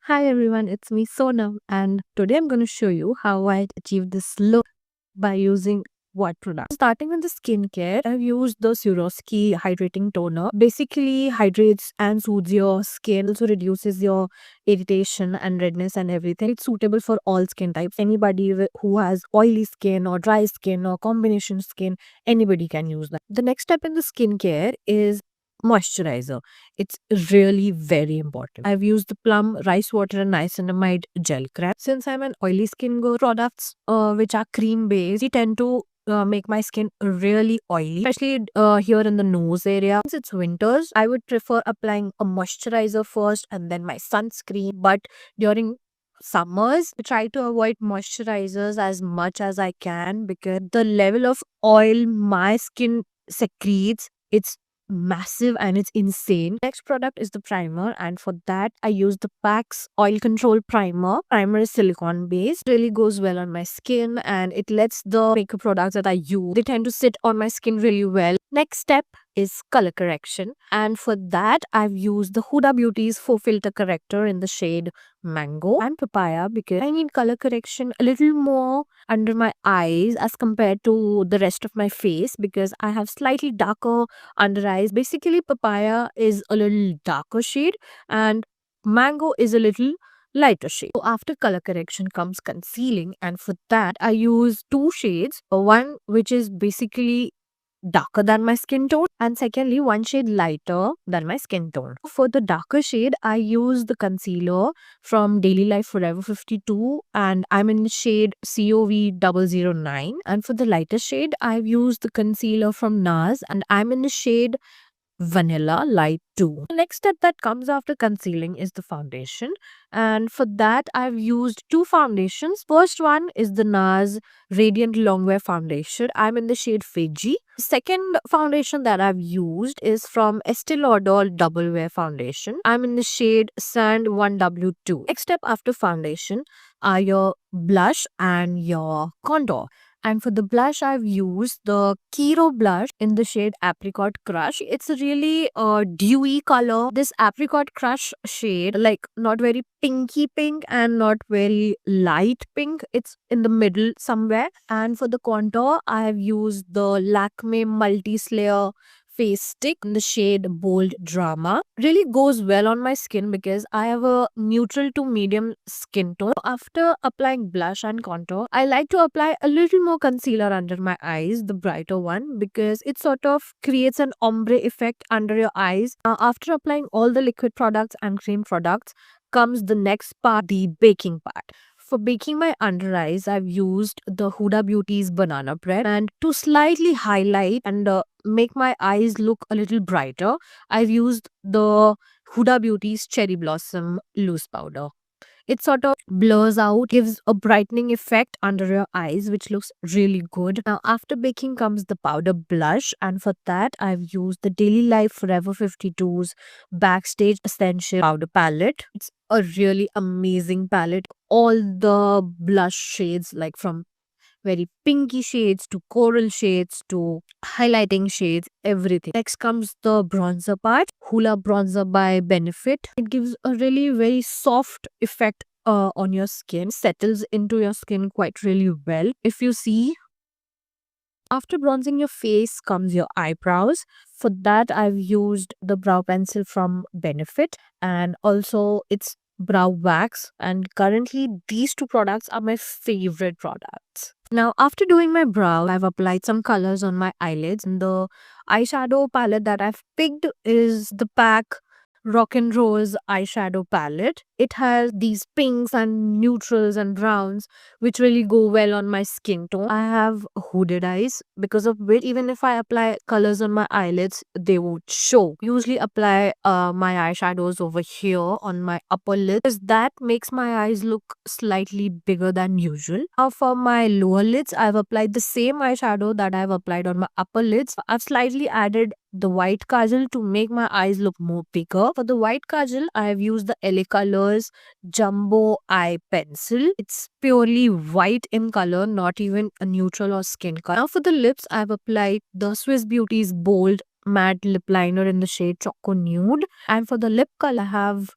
Hi everyone, it's me Sonam, and today I'm going to show you how I achieved this look by using what product. Starting with the skincare, I've used the Swarovski hydrating toner. Basically hydrates and soothes your skin, also reduces your irritation and redness and everything. It's suitable for all skin types. Anybody who has oily skin or dry skin or combination skin, anybody can use that. The next step in the skincare is moisturizer. It's really very important. I've used the Plum Rice Water and Niacinamide Gel Cream. Since I'm an oily skin girl, products which are cream based, they tend to make my skin really oily, especially here in the nose area. Since it's winters, I would prefer applying a moisturizer first and then my sunscreen. But during summers, I try to avoid moisturizers as much as I can because the level of oil my skin secretes, it's massive and it's insane. Next product is the primer, and for that I use the PAX Oil Control Primer. Primer is silicone based, really goes well on my skin, and it lets the makeup products that I use, they tend to sit on my skin really well. Next step is color correction, and for that I've used the Huda Beauty's Faux Filter Corrector in the shade Mango and Papaya because I need color correction a little more under my eyes as compared to the rest of my face because I have slightly darker under eyes. Basically, papaya is a little darker shade and mango is a little lighter shade. So after color correction comes concealing, and for that I use two shades. One which is basically darker than my skin tone, and secondly one shade lighter than my skin tone. For the darker shade I use the concealer from Daily Life Forever 52, and I'm in the shade COV009. And for the lighter shade I've used the concealer from NARS, and I'm in the shade Vanilla Light 2. The next step that comes after concealing is the foundation, and for that I've used two foundations. First one is the NARS Radiant Longwear Foundation. I'm in the shade Fiji. Second foundation that I've used is from Estee Lauder Double Wear Foundation. I'm in the shade Sand 1W2. Next step after foundation are your blush and your contour. And for the blush, I've used the Kiro blush in the shade Apricot Crush. It's a really dewy color. This Apricot Crush shade, like not very pinky pink and not very light pink. It's in the middle somewhere. And for the contour, I have used the Lakme Multi Slayer face stick in the shade Bold Drama. Really goes well on my skin because I have a neutral to medium skin tone. After applying blush and contour, I like to apply a little more concealer under my eyes, the brighter one, because it sort of creates an ombre effect under your eyes. After applying all the liquid products and cream products comes the next part, the baking part. For baking my under eyes, I've used the Huda Beauty's Banana Bread, and to slightly highlight and make my eyes look a little brighter, I've used the Huda Beauty's Cherry Blossom Loose Powder. It sort of blurs out, gives a brightening effect under your eyes, which looks really good. Now, after baking comes the powder blush, and for that, I've used the Daily Life Forever 52's Backstage Essential Powder Palette. It's a really amazing palette. All the blush shades, like from very pinky shades to coral shades to highlighting shades, everything. Next comes the bronzer part, Hoola Bronzer by Benefit. It gives a really very soft effect on your skin, settles into your skin quite really well. If you see, after bronzing your face comes your eyebrows. For that, I've used the brow pencil from Benefit, and also it's brow wax. And currently, these two products are my favorite products. Now, after doing my brow, I've applied some colors on my eyelids. And the eyeshadow palette that I've picked is the PAC Rock and Rose eyeshadow palette. It has these pinks and neutrals and browns which really go well on my skin tone. I have hooded eyes, because of which even if I apply colors on my eyelids, they won't show. Usually apply my eyeshadows over here on my upper lid because that makes my eyes look slightly bigger than usual. Now for my lower lids, I've applied the same eyeshadow that I've applied on my upper lids. I've slightly added the white kajal to make my eyes look more bigger. For the white kajal, I have used the LA Colors Jumbo Eye Pencil. It's purely white in color, not even a neutral or skin color. Now for the lips, I have applied the Swiss Beauty's Bold Matte Lip Liner in the shade Choco Nude. And for the lip color, I have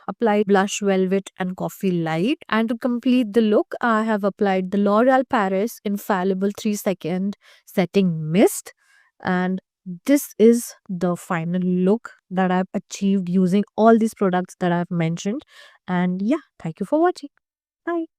applied blush velvet and coffee light. And to complete the look, I have applied the L'Oreal Paris Infallible 3-second setting mist. And this is the final look that I've achieved using all these products that I've mentioned. And yeah, thank you for watching. Bye.